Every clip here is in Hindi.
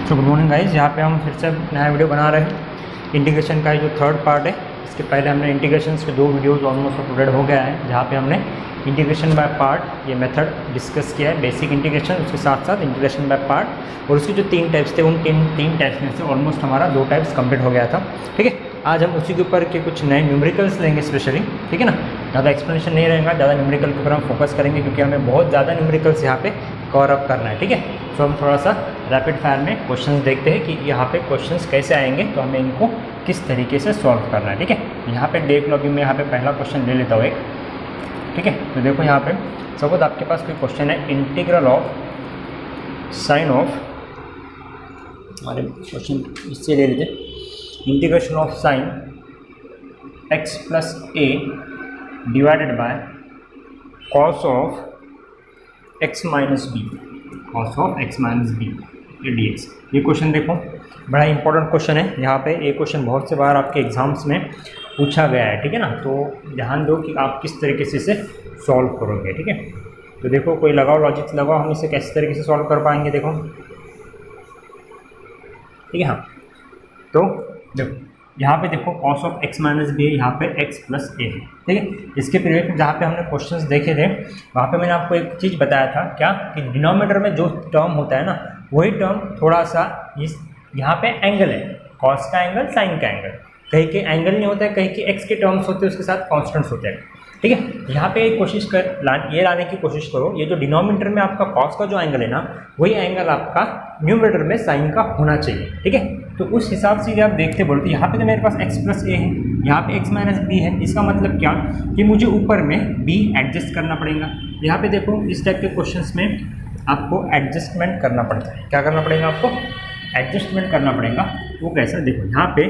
सो गुड मॉर्निंग गाइस, यहाँ पे हम फिर से नया वीडियो बना रहे हैं। इंटीग्रेशन का जो थर्ड पार्ट है, इसके पहले हमने इंटीग्रेशन के 2 वीडियोस ऑलमोस्ट अपलोडेड हो गया है, जहाँ पे हमने इंटीग्रेशन बाय पार्ट ये मेथड डिस्कस किया है, बेसिक इंटीग्रेशन, उसके साथ साथ इंटीग्रेशन बाय पार्ट, और उसके जो 3 टाइप्स थे उन तीन टाइप्स में से ऑलमोस्ट हमारा 2 टाइप्स कंप्लीट हो गया था। ठीक है, आज हम उसी के ऊपर के कुछ नए न्यूमेरिकल्स लेंगे स्पेशली। ठीक है ना, ज़्यादा एक्सप्लेनेशन नहीं रहेगा, ज़्यादा न्यूमेरिकल के ऊपर हम फोकस करेंगे क्योंकि हमें बहुत ज़्यादा न्यूमेरिकल्स यहाँ पे कवर अप करना है। ठीक है, तो हम थोड़ा सा रैपिड फायर में क्वेश्चंस देखते हैं कि यहाँ पे क्वेश्चंस कैसे आएंगे, तो हमें इनको किस तरीके से सॉल्व करना है। ठीक है, यहाँ पे देख लो, अभी मैं यहाँ पे पहला क्वेश्चन ले लेता हूँ एक। ठीक है, तो देखो यहाँ पे सपोज आपके पास कोई क्वेश्चन है, इंटीग्रल ऑफ साइन ऑफ, हमारे क्वेश्चन इससे ले लेते, integration of sine x plus a divided by cos of x minus b, cos of x minus b dx। ये क्वेश्चन देखो, बड़ा इंपॉर्टेंट क्वेश्चन है। यहाँ पे ये क्वेश्चन बहुत से बार आपके एग्जाम्स में पूछा गया है। ठीक है ना, तो ध्यान दो कि आप किस तरीके से इसे सॉल्व करोगे। ठीक है, तो देखो कोई लगाओ, लॉजिक लगाओ, हम इसे किस तरीके से सॉल्व कर पाएंगे देखो। ठीक है, हाँ, तो देखो यहाँ पे देखो cos of x minus b है, यहाँ पे x प्लस ए है। ठीक है, इसके पीरियड में जहाँ पे हमने क्वेश्चंस देखे थे वहाँ पे मैंने आपको एक चीज़ बताया था, क्या कि डिनोमिनेटर में जो टर्म होता है ना, वही टर्म थोड़ा सा इस यहाँ पे एंगल है, कॉस का एंगल, साइन का एंगल, कहीं के एंगल नहीं होता है, कहीं के x के टर्म्स होते हैं, उसके साथ कॉन्स्टेंट्स होते हैं। ठीक है, यहाँ पे कोशिश कर ये लाने की कोशिश करो, ये जो डिनोमिनेटर में आपका कॉस का जो एंगल है ना, वही एंगल आपका न्यूमरेटर में साइन का होना चाहिए। ठीक है, तो उस हिसाब से आप देखते बोलते, यहाँ पे तो मेरे पास x प्लस ए है, यहाँ पे x माइनस बी है। इसका मतलब क्या कि मुझे ऊपर में b एडजस्ट करना पड़ेगा। यहाँ पे देखो इस टाइप के क्वेश्चंस में आपको एडजस्टमेंट करना पड़ता है। क्या करना पड़ेगा आपको? एडजस्टमेंट करना पड़ेगा। वो कैसा, देखो यहाँ पे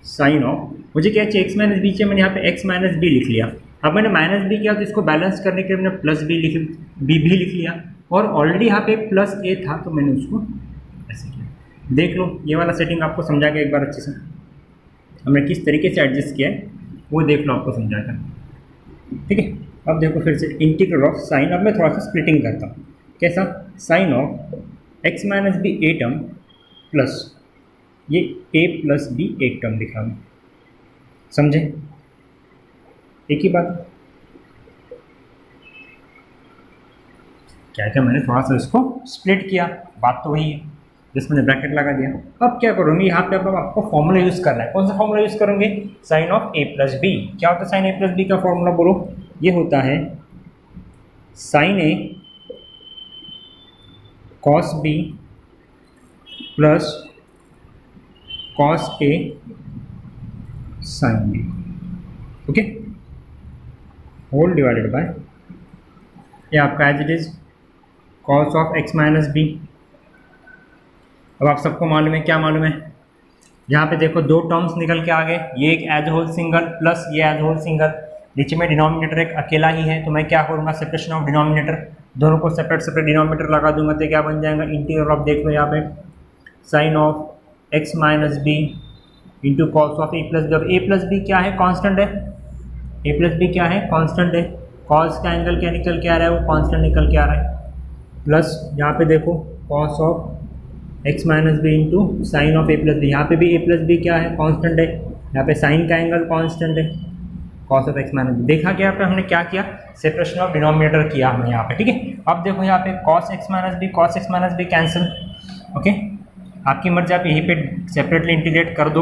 साइन ऑफ, मुझे क्या चाहिए, x माइनस बी चाहिए, मैंने यहाँ पे x माइनस बी लिख लिया। अब मैंने माइनस बी किया तो इसको बैलेंस करने के लिए मैंने प्लस बी भी लिख लिया, और ऑलरेडी यहाँ पे प्लस ए था तो मैंने उसको ऐसे किया। देख लो, ये वाला सेटिंग आपको समझा के एक बार अच्छे से हमने किस तरीके से एडजस्ट किया है वो देख लो, आपको समझा कर। ठीक है, अब देखो फिर से इंटीग्रल ऑफ साइन, अब मैं थोड़ा सा स्प्लिटिंग करता हूँ। कैसा? Sine of x minus b a term plus ये a प्लस बी एक टर्म दिखा मैं, समझे? एक ही बात, क्या मैंने थोड़ा सा इसको स्प्लिट किया, बात तो वही है, जिसमें मैंने ब्रैकेट लगा दिया। अब क्या करूँगी, यहाँ पे अब आपको फॉर्मूला यूज़ करना है। कौन सा फॉर्मूला यूज़ करोगे? Sine of a plus b. क्या होता है साइन a प्लस बी का फॉर्मूला, बोलो? ये होता है sine a cos b plus cos a sine b, okay, whole divided by ये आपका as it is cos of x minus b. अब आप सबको मालूम है, क्या मालूम है, यहाँ पे देखो 2 टर्म्स निकल के आ गए, ये एक एज होल सिंगल प्लस ये एज होल सिंगल, नीचे में डिनोमिनेटर एक अकेला ही है, तो मैं क्या करूँगा, सेपरेशन ऑफ डिनोमिनेटर, दोनों को सेपरेट सेपरेट डिनोमिनेटर लगा दूंगा, तो क्या बन जाएगा, इंटीग्रल ऑफ, देख लो यहाँ पे sine of x minus b into cos of a plus b. अब a प्लस बी क्या है, कॉन्स्टेंट है, a प्लस बी क्या है, कॉन्स्टेंट है, कॉस का एंगल क्या निकल के आ रहा है, वो कॉन्स्टेंट निकल के आ रहा है, प्लस यहाँ पे देखो cos of x minus b into sine of a plus b, यहाँ पे भी a प्लस बी क्या है, कॉन्स्टेंट है, यहाँ पे साइन का एंगल कॉन्स्टेंट है, cos of x minus b. देखा क्या यहाँ पे हमने क्या किया, सेपरेशन ऑफ डिनोमिनेटर किया हमने यहाँ पे। ठीक है, अब देखो यहाँ पे cos x minus b cancel, okay, आपकी मर्जी, आप यहीं पे सेपरेटली इंटीग्रेट कर दो।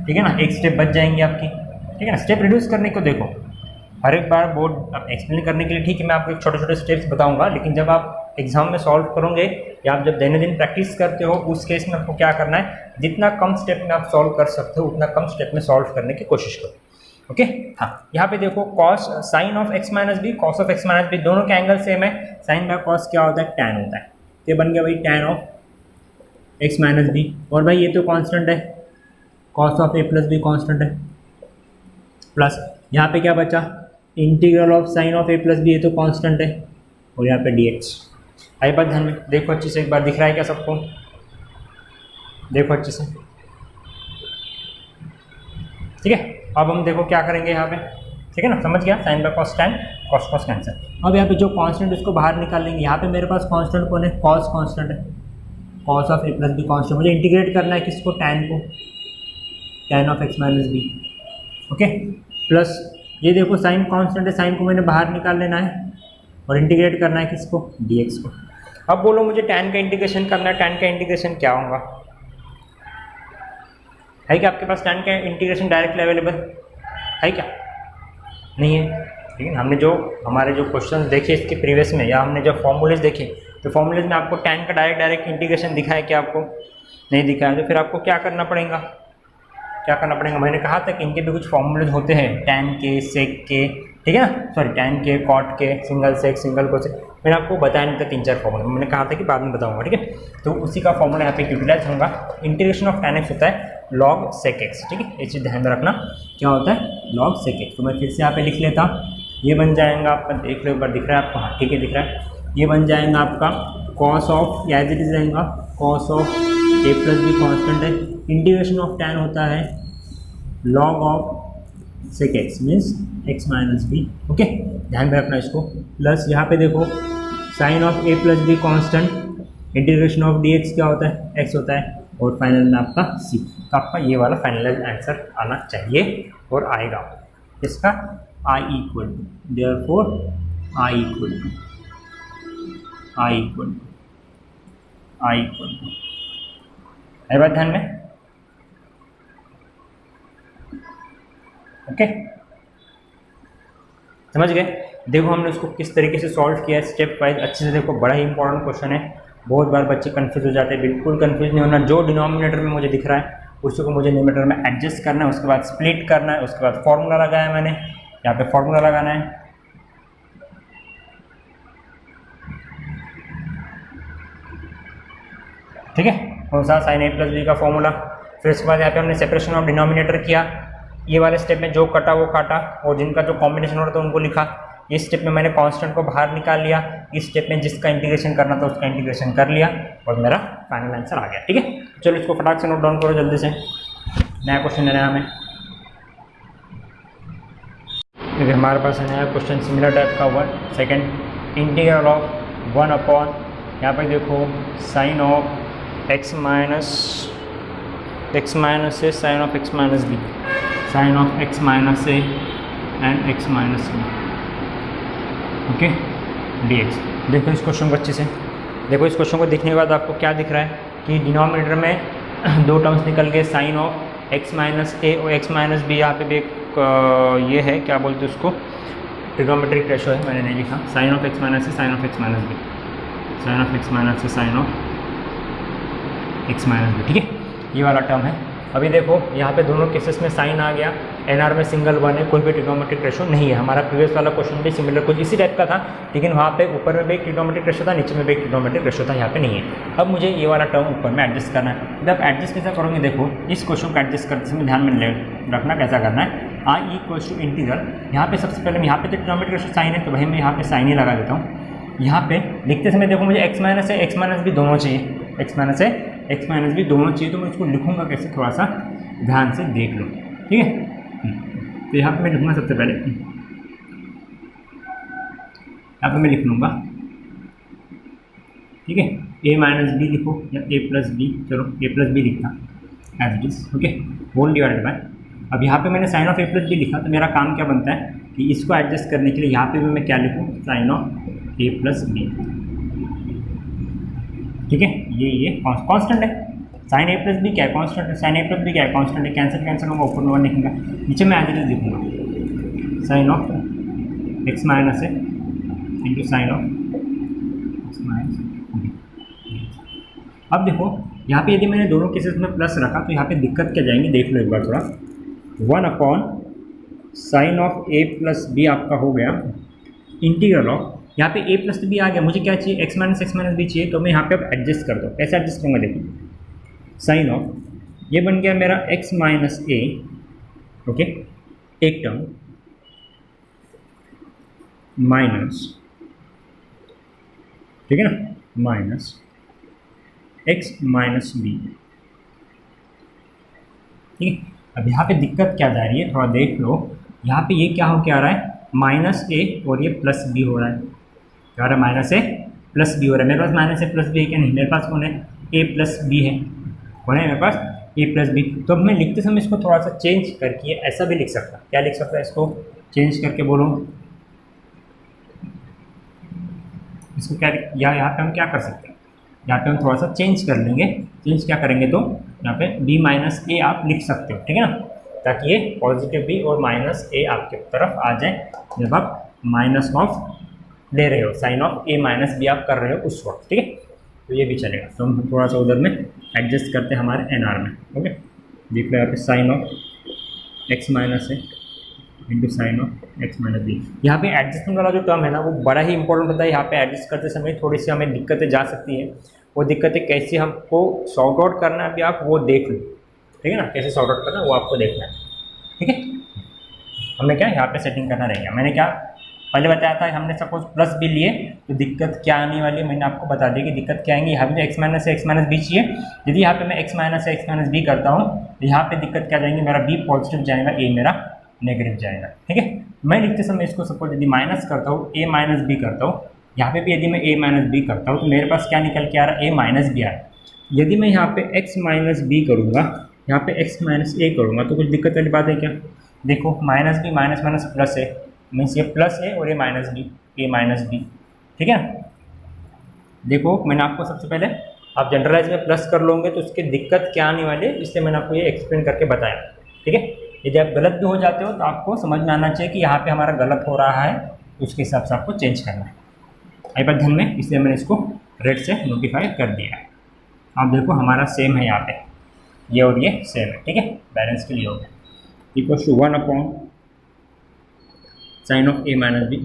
ठीक है ना, एक स्टेप बच जाएंगे आपकी। ठीक है ना, स्टेप रिड्यूस करने को देखो, हर एक बार बोर्ड आप एक्सप्लेन करने के लिए, ठीक है, मैं आपको छोटे छोटे स्टेप्स बताऊंगा, लेकिन जब आप एग्जाम में सॉल्व करोगे या आप जब दैनिक प्रैक्टिस करते हो, उस केस में आपको क्या करना है, जितना कम स्टेप में आप सॉल्व कर सकते हो उतना कम स्टेप में सॉल्व करने की कोशिश करो। ओके, हाँ, यहाँ पे देखो cos sine of x minus b, cos of x minus b, दोनों के एंगल सेम है, साइन बाय कॉस क्या होता है, टैन होता है, ये बन गया भाई tan of x minus b, और भाई ये तो कांस्टेंट है, cos of a plus b constant है, प्लस यहाँ पे क्या बचा, integral of sine of a plus b, ये तो कांस्टेंट है, और यहाँ पे dx। आई बात ध्यान में, देखो अच्छे से एक बार, दिख रहा है क्या सबको? देखो अच्छे से, ठीक है। अब हम देखो क्या करेंगे यहाँ पे, ठीक है ना, समझ गया, sine by cos tan, cos cos cancel. अब यहाँ पे जो कांस्टेंट उसको बाहर निकाल लेंगे, यहाँ पे मेरे पास कांस्टेंट कौन है, कॉस कांस्टेंट है, cos of a plus b constant, मुझे इंटीग्रेट करना है किसको, टैन को, tan of x minus b, okay. Plus ये देखो साइन कांस्टेंट है, साइन को मैंने बाहर निकाल लेना है और इंटीग्रेट करना है किसको, dx को। अब बोलो मुझे टैन का इंटीग्रेशन करना है, टैन का इंटीग्रेशन क्या होगा, है क्या आपके पास टैन का इंटीग्रेशन डायरेक्टली अवेलेबल है क्या, नहीं है, ठीक है। हमने जो हमारे जो क्वेश्चन देखे इसके प्रीवियस में, या हमने जो फॉर्मूलेज देखे, तो फॉर्मूलेज में आपको टैन का डायरेक्ट इंटीग्रेशन दिखा है क्या, आपको नहीं दिखा है, तो फिर आपको क्या करना पड़ेगा, क्या करना पड़ेगा, मैंने कहा था कि इनके भी कुछ फॉर्मूलेज होते हैं, टैन के, सेक के, ठीक है ना, सॉरी टैन के, कॉट के, सिंगल सेक, सिंगल कोसेक, मैंने आपको बताया नहीं था 3-4 फॉर्मूले, मैंने कहा था कि बाद में बताऊंगा, ठीक है। तो उसी का फॉर्मूला यहाँ पे यूटिलाइज होगा। इंटीग्रेशन ऑफ टैन एक्स होता है लॉग सेक एक्स, ठीक है, ये चीज़ ध्यान में रखना, क्या होता है लॉग सेक एक्स। तो मैं फिर से यहाँ पे लिख लेता, ये बन जाएगा आपका, देख लो एक बार दिख रहा है आपको, हाँ ठीक है दिख रहा है, ये बन जाएगा आपका कॉस ऑफ, या एज इट इज रहेगा cos of a plus b constant है, इंटीग्रेशन ऑफ टैन होता है log of sec x means x minus b, okay, ध्यान में रखना इसको। प्लस यहाँ पे देखो sine of a plus b constant, integration of d x क्या होता है, एक्स होता है, और फाइनल में आपका सी। तो आपका ये वाला फाइनलाइज आंसर आना चाहिए और आएगा इसका I equal to, therefore I equal to, I equal to, I equal to, है बात ध्यान में, ओके समझ गए। देखो हमने उसको किस तरीके से सॉल्व किया है स्टेप वाइज, अच्छे से देखो, बड़ा ही इंपॉर्टेंट क्वेश्चन है, बहुत बार बच्चे कंफ्यूज हो जाते हैं, बिल्कुल कंफ्यूज नहीं होना, जो डिनोमिनेटर में मुझे दिख रहा है उसी को मुझे न्यूमरेटर में एडजस्ट करना है, उसके बाद स्प्लिट करना है, उसके बाद फॉर्मूला लगाया है मैंने, यहाँ पे फॉर्मूला लगाना है, ठीक है, कौन सा, साइन ए प्लस बी का फॉर्मूला। फिर उसके बाद यहाँ पे हमने सेपरेशन ऑफ डिनोमिनेटर किया, ये वाले स्टेप में जो कटा वो काटा, और जिनका जो कॉम्बिनेशन हो रहा था उनको लिखा। इस स्टेप में मैंने कांस्टेंट को बाहर निकाल लिया, इस स्टेप में जिसका इंटीग्रेशन करना था उसका इंटीग्रेशन कर लिया, और मेरा फाइनल आंसर आ गया, ठीक है। चलो इसको फटाक से नोट डाउन करो जल्दी से, नया क्वेश्चन लेना है हमें, क्योंकि हमारे पास नया क्वेश्चन सिमिलर टाइप का हुआ। सेकेंड, इंटीग्रल ऑफ 1 अपॉन, यहाँ पर देखो sine of x minus a sine of x minus b, sine of x minus a and x minus b, okay, d x. देखो इस क्वेश्चन को अच्छे से देखो, इस क्वेश्चन को देखने के बाद आपको क्या दिख रहा है कि डिनोमिनेटर में दो टर्म्स निकल गए, sign of x minus a और एक्स माइनस बी, यहाँ पे भी एक ये है, क्या बोलते हैं उसको, ट्रिग्नोमेट्रिक रेशो है, मैंने नहीं लिखा, sine of x minus a sine of x minus b, sine of x minus a sine of x minus b, ठीक है, ये वाला टर्म है। अभी देखो यहाँ पे दोनों केसेस में साइन आ गया, एनआर में सिंगल वन है, कोई भी ट्रिग्नोमेट्रिक रेशो नहीं है। हमारा प्रीवियस वाला क्वेश्चन भी सिमिलर कुछ इसी टाइप का था, लेकिन वहाँ पे ऊपर में भी एक ट्रिग्नोमेट्रिक रेशो था, नीचे में भी एक ट्रिग्नोमेट्रिक रेशो था, यहाँ पे नहीं है। अब मुझे ये वाला टर्म ऊपर में एडजस्ट करना है। जब एडजस्ट कैसा करोगे, देखो इस क्वेश्चन को एडजस्ट करते समय ध्यान में रखना कैसा करना है, आई इक्वल्स टू इंटीग्रल, यहाँ पे सबसे पहले यहाँ पे तो ट्रिग्नोमेट्रिक रेशो साइन है, तो भाई मैं यहाँ पे साइन ही लगा देता हूँ। यहाँ पे लिखते समय देखो मुझे एक्स माइनस है, एक्स माइनस भी दोनों चाहिए, एक्स माइनस है, एक्स माइनस भी दोनों चाहिए, तो मैं इसको लिखूँगा कैसे, थोड़ा सा ध्यान से देख लो, ठीक है। तो यहाँ पे मैं लिखूँगा सबसे पहले, यहाँ पे मैं लिख लूँगा, ठीक है, ए माइनस बी लिखो या ए प्लस बी, चलो ए प्लस बी लिखना as it is, okay, whole divided by. अब यहाँ पे मैंने sine of a plus b लिखा, तो मेरा काम क्या बनता है कि इसको एडजस्ट करने के लिए यहाँ पे भी मैं क्या लिखूँ, sine of a plus b, ठीक है, ये कांस्टेंट है, साइन ए प्लस बी क्या है, कांस्टेंट है, साइन ए प्लस बी क्या है, कांस्टेंट है, कैंसिल होगा, ऊपर में 1 लिखूँगा, नीचे मैं एज इट इज लिखूँगा साइन ऑफ एक्स माइनस है into sine of x minus b. अब देखो यहाँ पे यदि मैंने दोनों केसेस में प्लस रखा तो यहाँ पे दिक्कत क्या जाएंगी, देख लो एक बार थोड़ा, 1 upon sine of a plus b आपका हो गया इंटीग्रल ऑफ, यहाँ पे ए प्लस बी आ गया, मुझे क्या चाहिए, एक्स माइनस बी चाहिए, तो मैं यहाँ पे अब एडजस्ट कर दो, कैसे एडजस्ट करूँगा, देखो साइन ऑफ ये बन गया मेरा एक्स माइनस ए, ओके, एक टर्म माइनस, ठीक है ना, माइनस एक्स माइनस बी, ठीक है। अब यहाँ पे दिक्कत क्या जा रही है, थोड़ा देख लो, यहाँ पे ये क्या हो क्या आ रहा है, माइनस ए और ये प्लस बी हो रहा है, क्या हो रहा है, माइनस ए प्लस बी हो रहा है। मेरे पास माइनस ए प्लस बी है क्या, नहीं, मेरे पास कौन है ए प्लस बी है, कौन है मेरे पास ए प्लस बी। तो अब मैं लिखते समय इसको थोड़ा सा चेंज करके ऐसा भी लिख सकता, क्या लिख सकता है, इसको चेंज करके बोलो, इसको क्या यहाँ पे हम क्या कर सकते हैं, यहाँ पे हम थोड़ा सा चेंज कर लेंगे। चेंज क्या करेंगे तो यहाँ पे बी माइनस ए आप लिख सकते हो, ठीक है ना, ताकि ये पॉजिटिव बी और माइनस ए आपके तरफ आ जाए जब आप माइनस ऑफ ले रहे हो, sine of a minus b आप कर रहे हो उस वक्त, ठीक है। तो ये भी चलेगा। तो हम थोड़ा सा उधर में एडजस्ट करते हैं हमारे एन आर में, ओके। देख लो यहाँ पे sine of x minus a into sine of x minus b. यहाँ पे एडजस्टमेंट वाला जो टर्म है ना वो बड़ा ही इंपॉर्टेंट होता है। यहाँ पे एडजस्ट करते समय थोड़ी सी हमें दिक्कतें जा सकती हैं, वो दिक्कतें कैसे हमको सॉर्ट आउट करना है अभी आप वो देख लो, ठीक है ना, कैसे सॉर्ट आउट करना है वो आपको देखना है, ठीक है। हमें क्या यहाँ पे सेटिंग करना रहेगा। मैंने क्या पहले बताया था, हमने सपोज प्लस बी लिए तो दिक्कत क्या आने वाली है, मैंने आपको बता दी कि दिक्कत क्या आएंगी। यहाँ पे तो एक्स माइनस से एक्स माइनस बी चाहिए, यदि यहाँ पे मैं एक्स माइनस से एक्स माइनस बी करता हूँ तो यहाँ पे दिक्कत क्या जाएंगी, मेरा बी पॉजिटिव जाएगा, ए मेरा नेगेटिव जाएगा, ठीक है। मैं लिखते समय इसको सपोज यदि माइनस करता हूँ, ए माइनस बी करता हूँ, यहाँ पे भी यदि मैं ए माइनस बी करता हूँ तो मेरे पास क्या निकल के आ रहा है, ए माइनस बी आ रहा है। यदि मैं यहाँ पे एक्स माइनस बी करूँगा, यहाँ पे एक्स माइनस ए करूँगा तो कुछ दिक्कत वाली बात है क्या। देखो minus b minus minus plus है, मीन्स ये प्लस है और ये minus b, a minus b, ठीक है। देखो मैंने आपको सबसे पहले आप जनरलाइज में प्लस कर लोगे तो उसकी दिक्कत क्या आने वाली है, इसलिए मैंने आपको ये एक्सप्लेन करके बताया, ठीक है। यदि आप गलत भी हो जाते हो तो आपको समझ में आना चाहिए कि यहाँ पे हमारा गलत हो रहा है, उसके हिसाब से आपको चेंज करना है। आई बात ध्यान में, इसलिए मैंने इसको रेड से नोटिफाई कर दिया है। आप देखो हमारा सेम है यहाँ पे, ये और ये सेम है, ठीक है, बैलेंस के लिए हो गया। Equal to 1 upon sine of a minus b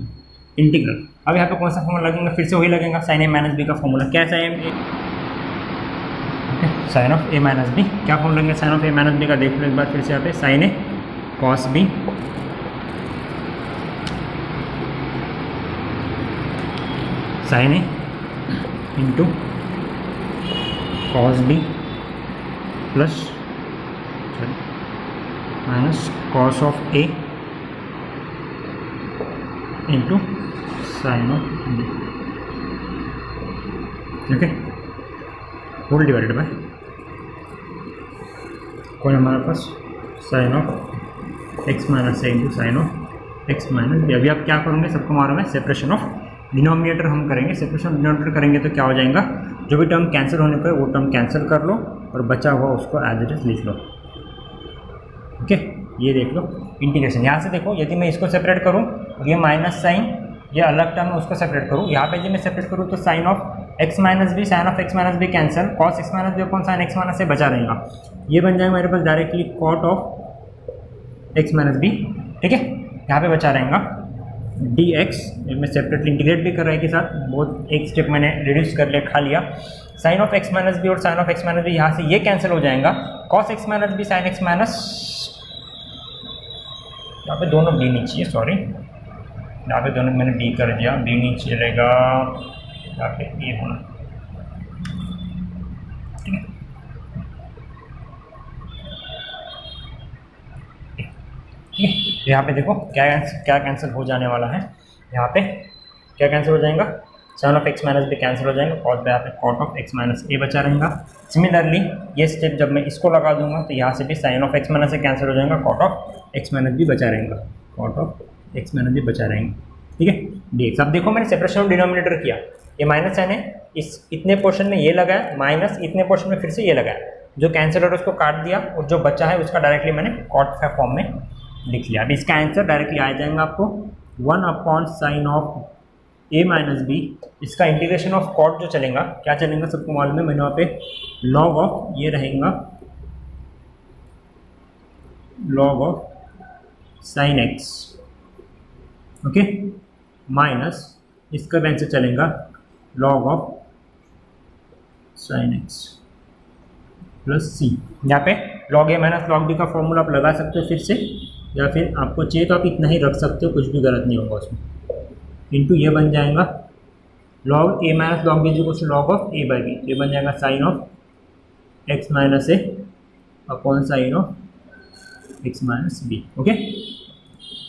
integral. अब यहाँ पे कौन सा फॉर्मूला लगेगा, फिर से वही लगेगा साइन ए माइनस बी का फॉर्मूला। क्या है sine a, sine of a minus b, क्या फॉर्मूला लगेगा sine of a minus b का, देख लो एक बार फिर से यहाँ पे sine a cos b sine a into cos b plus minus cos of a into sine of b, okay, whole divided by कौन है हमारे पास, sine of x minus a into sine of x minus b. अभी आप क्या करोगे, सबको मालूम है सेपरेशन ऑफ डिनोमिनेटर हम करेंगे। सेपरेशन ऑफ डिनोमिनेटर करेंगे तो क्या हो जाएगा, जो भी टर्म कैंसिल होने पर वो टर्म कैंसिल कर लो और बचा हुआ उसको एज इट इज लिख लो, ओके। ये देख लो इंटीग्रेशन, यहाँ से देखो यदि मैं इसको सेपरेट करूँ, ये माइनस साइन, ये अलग टर्म है उसको सेपरेट करूँ, यहाँ पे यदि मैं सेपरेट करूँ तो sine of x minus b, sine of x minus b cancel, cos x minus b upon sine x minus से बचा रहेगा, ये बन जाएगा मेरे पास directly cot of x minus b, ठीक है। यहाँ पे बचा रहेगा डी एक्स, मैं सेपरेटली इंटीग्रेट भी कर रहा है के साथ, बहुत एक स्टेप मैंने रिड्यूस कर लिया, खा लिया। Sine of x minus b और sine of x minus b यहाँ से ये कैंसिल हो जाएगा, cos x minus b sine x minus, यहाँ पे दोनों बी नहीं चाहिए, सॉरी, यहाँ पे दोनों मैंने बी कर दिया, बी नहीं चलेगा, यहाँ पे ए होना, ठीक है। यहाँ पे देखो क्या कैंसिल हो जाने वाला है, यहाँ पे क्या कैंसिल हो जाएगा, sine of x minus b cancel हो जाएगा और यहाँ पे cot of x minus a बचा रहेगा। सिमिलरली ये स्टेप जब मैं इसको लगा दूंगा तो यहाँ से भी sine of x minus a cancel हो जाएगा, cot of x minus b बचा रहेगा, cot of x minus b बचा रहेंगे, ठीक है। डी एक्स, अब देखो मैंने सेपरेशन ऑफ डिनोमिनेटर किया, ये माइनस साइन है, इस इतने पोर्शन में ये लगाया, माइनस इतने पोर्शन में फिर से ये लगाया, जो कैंसिल हो उसको काट दिया और जो बचा है उसका डायरेक्टली मैंने कॉट का फॉर्म में लिख लिया। अब इसका आंसर डायरेक्टली आ जाएगा आपको 1 upon sine of a minus b, इसका इंटीग्रेशन ऑफ कॉट जो चलेगा, क्या चलेगा सबको मालूम है, मैंने वहाँ पे लॉग ऑफ ये रहेगा, log of sine x, okay, minus इसका भी आंसर चलेगा log of sine x plus c. यहाँ पे log a minus log b का फॉर्मूला आप लगा सकते हो फिर से, या फिर आपको चाहिए तो आप इतना ही रख सकते हो, कुछ भी गलत नहीं होगा उसमें। इंटू ये बन जाएगा log a minus log b equal to log of a by b, ये बन जाएगा sine of x minus a upon sine of x minus b, okay,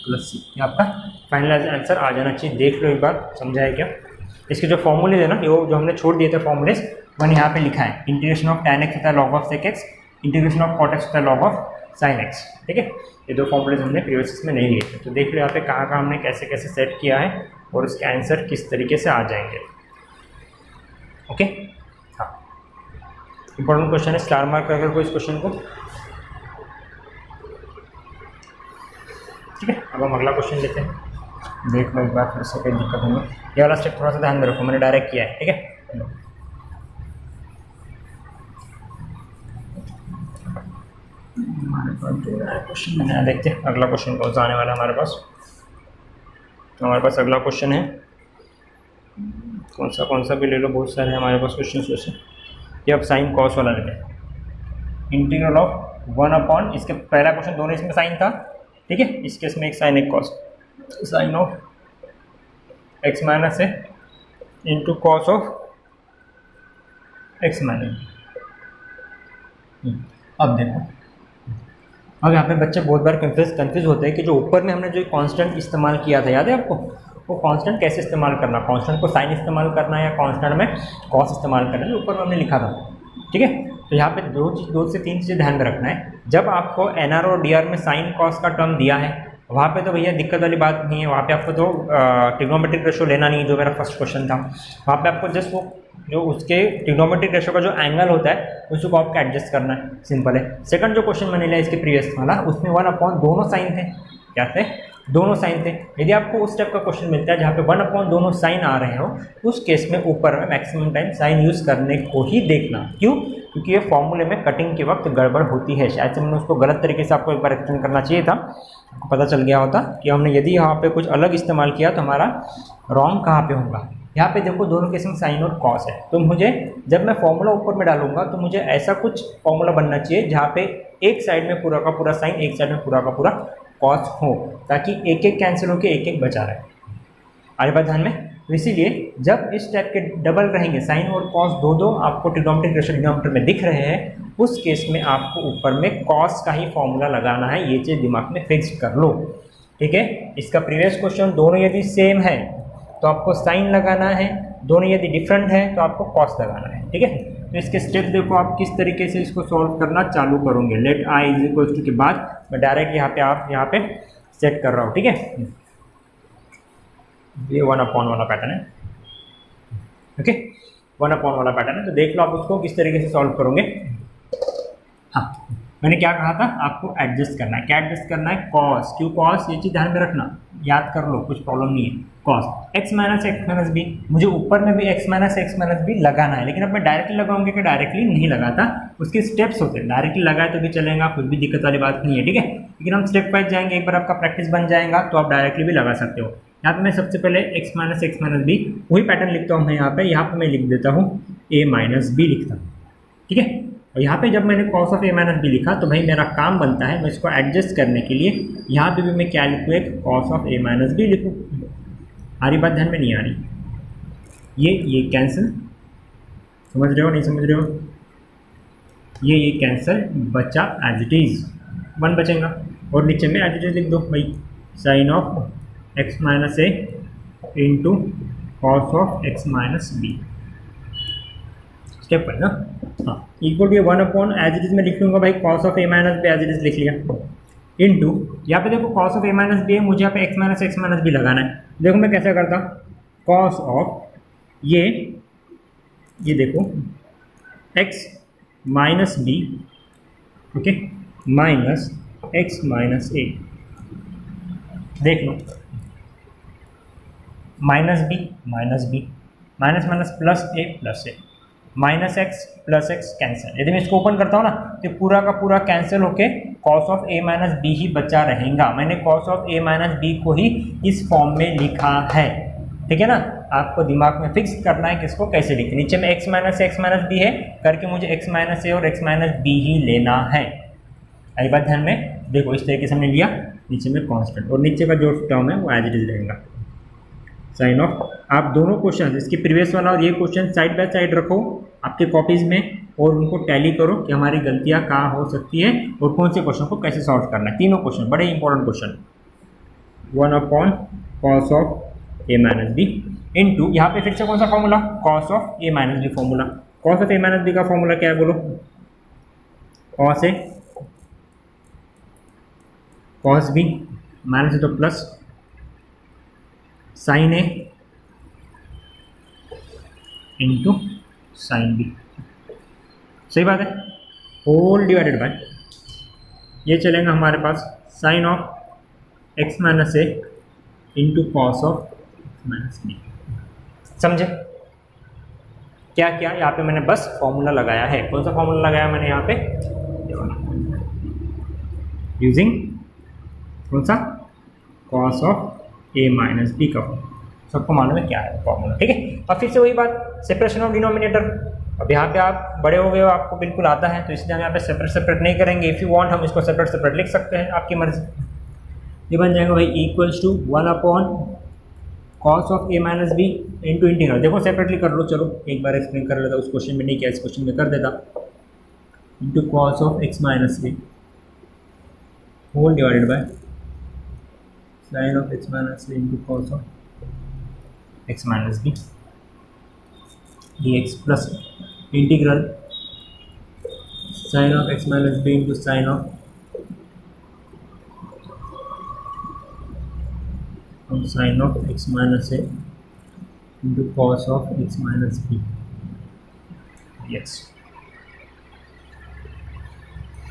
plus c. ये आपका फाइनलाइज आंसर आ जाना चाहिए। देख लो एक बार, समझा है क्या। इसके जो फॉर्मूले है ना, ये जो हमने छोड़ दिए थे फॉर्मूलेस, मैंने यहाँ पे लिखा है इंटीग्रेशन ऑफ tan x होता है log of sec x, integration of cot x होता है log ऑफ sin x। ठीक है, ये दो फॉर्मूलेस हमने प्रीवियस में नहीं लिए थे। तो देख लो यहाँ पे कहाँ कहाँ हमने कैसे कैसे सेट किया है और इसके आंसर किस तरीके से आ जाएंगे। ओके, हाँ, इंपॉर्टेंट क्वेश्चन है, स्टार मार्क कर कोई इस क्वेश्चन को। ठीक है, अब हम अगला क्वेश्चन लेते हैं, देख लो एक बार फिर से कोई दिक्कत होगी। ये वाला स्टेप थोड़ा सा ध्यान में रखो, मैंने डायरेक्ट किया है। ठीक है, हमारे पास जो है क्वेश्चन नया देखते हैं, अगला क्वेश्चन कौन सा आने वाला है हमारे पास। तो हमारे पास अगला क्वेश्चन है, कौन सा भी ले लो, बहुत सारे हमारे पास क्वेश्चन वैसे। ये अब साइन कॉस वाला लेते हैं, इंटीग्रल ऑफ 1 इसके पहला क्वेश्चन दोनों इसमें साइन था। ठीक है, इस केस में एक साइन एक cos, sine of x minus a into cos of x minus. अब देखो, अब यहाँ पे बच्चे बहुत बार कंफ्यूज होते हैं कि जो ऊपर में हमने जो कांस्टेंट इस्तेमाल किया था, याद है आपको, वो कांस्टेंट कैसे इस्तेमाल करना, कांस्टेंट को साइन इस्तेमाल करना है या कांस्टेंट में कॉस इस्तेमाल करना है, ऊपर में हमने लिखा था। ठीक है, तो यहाँ पे दो से तीन चीज़ें ध्यान में रखना है। जब आपको एनआर और डीआर में साइन कॉस का टर्म दिया है, वहाँ पे तो भैया दिक्कत वाली बात नहीं है, वहाँ पे आपको तो ट्रिग्नोमेट्रिक रेशो लेना नहीं है, जो मेरा फर्स्ट क्वेश्चन था। वहाँ पे आपको जस्ट वो जो उसके ट्रिग्नोमेट्रिक रेशो का जो एंगल होता है उसको आपको एडजस्ट करना है, सिंपल है। सेकंड जो क्वेश्चन मैंने लिया इसके प्रीवियस वाला, उसमें 1 दोनों साइन थे, क्या थे, दोनों साइन थे। यदि आपको उस टाइप का क्वेश्चन मिलता है जहाँ पे 1 दोनों साइन आ रहे हो, उस केस में ऊपर में मैक्सिमम टाइम साइन यूज़ करने को ही देखना। क्यों? क्योंकि ये फॉर्मूले में कटिंग के वक्त गड़बड़ होती है। शायद से मैंने उसको गलत तरीके से आपको एक बार एक्सप्लेन करना चाहिए था, आपको पता चल गया होता कि हमने यदि यहाँ पे कुछ अलग इस्तेमाल किया तो हमारा रॉन्ग कहाँ पे होगा। यहाँ पे देखो दोनों केस में साइन और कॉस है, तो मुझे जब मैं फॉर्मूला ऊपर में डालूंगा तो मुझे ऐसा कुछ फॉर्मूला बनना चाहिए जहाँ पे एक साइड में पूरा का पूरा साइन, एक साइड में पूरा का पूरा कॉस हो, ताकि एक एक कैंसिल होकर एक एक बचा रहे। आगे बात ध्यान में, तो इसीलिए जब इस टाइप के डबल रहेंगे, साइन और कॉस दो आपको ट्रिग्नोमेट्रिक रेशो डिनोमिनेटर में दिख रहे हैं, उस केस में आपको ऊपर में कॉस का ही फॉर्मूला लगाना है। ये चीज़ दिमाग में फिक्स कर लो। ठीक है, इसका प्रीवियस क्वेश्चन दोनों यदि सेम है तो आपको साइन लगाना है, दोनों यदि डिफरेंट है तो आपको कॉस लगाना है। ठीक है, तो इसके स्टेप देखो आप किस तरीके से इसको सॉल्व करना चालू करोगे। Let I is equal to के बाद मैं डायरेक्ट यहाँ पे सेट कर रहा हूँ। ठीक है, ये 1 वाला पैटर्न है। ओके, 1 वाला पैटर्न है, तो देख लो आप उसको किस तरीके से सॉल्व करोगे। हाँ, मैंने क्या कहा था, आपको एडजस्ट करना है। क्या एडजस्ट करना है? कॉस। क्यों कॉस? ये चीज़ ध्यान में रखना, याद कर लो, कुछ प्रॉब्लम नहीं है। कॉस x माइनस बी, मुझे ऊपर में भी x माइनस बी लगाना है, लेकिन अब मैं डायरेक्टली लगाऊंगी कि डायरेक्टली नहीं लगाता, उसके स्टेप्स होते हैं। डायरेक्टली लगाए तो भी चलेगा, कुछ भी दिक्कत वाली बात नहीं है। ठीक है, लेकिन हम स्टेप वाइज जाएंगे, एक बार आपका प्रैक्टिस बन जाएगा तो आप डायरेक्टली भी लगा सकते हो। यहाँ पे मैं सबसे पहले x माइनस बी वही पैटर्न लिखता हूँ मैं यहाँ पे मैं लिख देता हूँ a माइनस बी लिखता हूँ। ठीक है, और यहाँ पे जब मैंने cos of a minus b लिखा तो भाई मेरा काम बनता है मैं इसको एडजस्ट करने के लिए यहाँ पे भी मैं क्या लिखूँ, एक cos of a minus b लिखूँ। आ रही बात ध्यान में? नहीं आ रही? ये कैंसिल, समझ रहे हो नहीं समझ रहे हो? ये कैंसिल बचा एज इट इज़, 1 बचेगा और नीचे में एज इट इज़ लिख दो भाई, sine of x minus a into cos of x minus b. Step पर ना, हाँ, equal to 1 as it is में लिख लूँगा भाई, cos of a minus b as it is लिख लिया, इंटू यहाँ पे देखो cos of a minus b है, मुझे यहाँ पे x माइनस बी लगाना है। देखो मैं कैसे करता, कॉस ऑफ ये देखो x minus b, okay, minus x minus a, देख लो minus b minus minus plus a minus x plus x cancel. यदि मैं इसको ओपन करता हूँ ना तो पूरा का पूरा कैंसिल होके cos of a minus b ही बचा रहेगा। मैंने cos of a minus b को ही इस फॉर्म में लिखा है। ठीक है ना, आपको दिमाग में फिक्स करना है किसको कैसे लिखें। नीचे में x माइनस बी है करके मुझे x माइनस ए और x माइनस बी ही लेना है। अभी बात ध्यान में देखो, इस तरीके से हमने लिया, नीचे में कांस्टेंट और नीचे का जो टर्म है वो एज इट इज रहेगा, साइन ऑफ। आप दोनों क्वेश्चन, इसके प्रीवियस वाला और ये क्वेश्चन साइड बाय साइड रखो आपके कॉपीज़ में और उनको टैली करो कि हमारी गलतियाँ कहाँ हो सकती है और कौन से क्वेश्चन को कैसे सॉल्व करना है। तीनों क्वेश्चन बड़े important question. 1 upon cos of a minus b into यहाँ पे फिर से कौन सा formula, cos of a minus b formula. Cos of a minus b का फॉर्मूला क्या है बोलो, cos a cos b minus तो plus sine a into sine b, सही बात है, होल डिवाइडेड बाय ये चलेगा हमारे पास sine of x minus a into cos of minus b. समझे क्या क्या, यहाँ पे मैंने बस फॉर्मूला लगाया है। कौन सा फॉर्मूला लगाया मैंने यहाँ पे, यूजिंग कौन सा, cos of a minus b का फॉर्मूला। सबको मालूम है क्या है फॉर्मूला, ठीक है। अब फिर से वही बात, सेपरेशन ऑफ डिनोमिनेटर। अब यहाँ पे आप बड़े हो गए हो, आपको बिल्कुल आता है, तो इसलिए हम यहाँ पे सेपरेट सेपरेट नहीं करेंगे। इफ़ यू वांट हम इसको सेपरेट सेपरेट लिख सकते हैं, आपकी मर्जी। ये बन जाएगा भाई equals to 1 cos of a minus b into integral. देखो सेपरेटली कर लो, चलो एक बार एक्सप्लेन कर लेता, उस क्वेश्चन में नहीं किया, इस क्वेश्चन में कर देता। Into cos of x minus b whole divided by sine of x minus b into cos of x minus b d x plus integral sine of x minus b into sine of sine of x minus a into cos of x minus b x.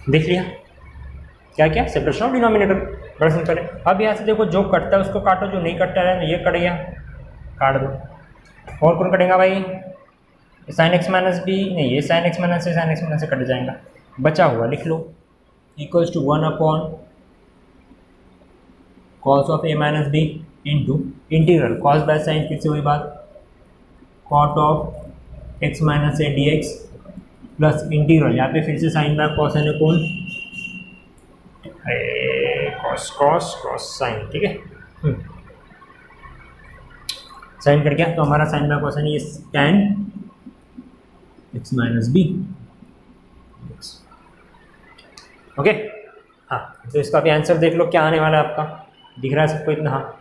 देख लिया क्या क्या, सेपरेशन ऑफ डिनोमिनेटर, बड़ा सिंपल है। अब यहाँ से देखो जो कटता है उसको काटो, जो नहीं कटता है ये कट गया, काट दो। और कौन कटेगा भाई, साइन एक्स माइनस बी नहीं, ये साइन एक्स माइनस से साइन एक्स माइनस से कट जाएगा, बचा हुआ लिख लो equals to 1 cos of a minus b into integral cos by sine, फिर से वही बात, cot of x minus a d x plus integral, यहाँ पे फिर से साइन बाय कॉस है कौन, कॉस कॉस कॉस साइन, ठीक है। साइन कर गया तो हमारा साइन बाय कॉस है ये tan x minus b, okay. हाँ तो इसका भी आंसर देख लो क्या आने वाला है आपका, दिख रहा है सबको इतना, हाँ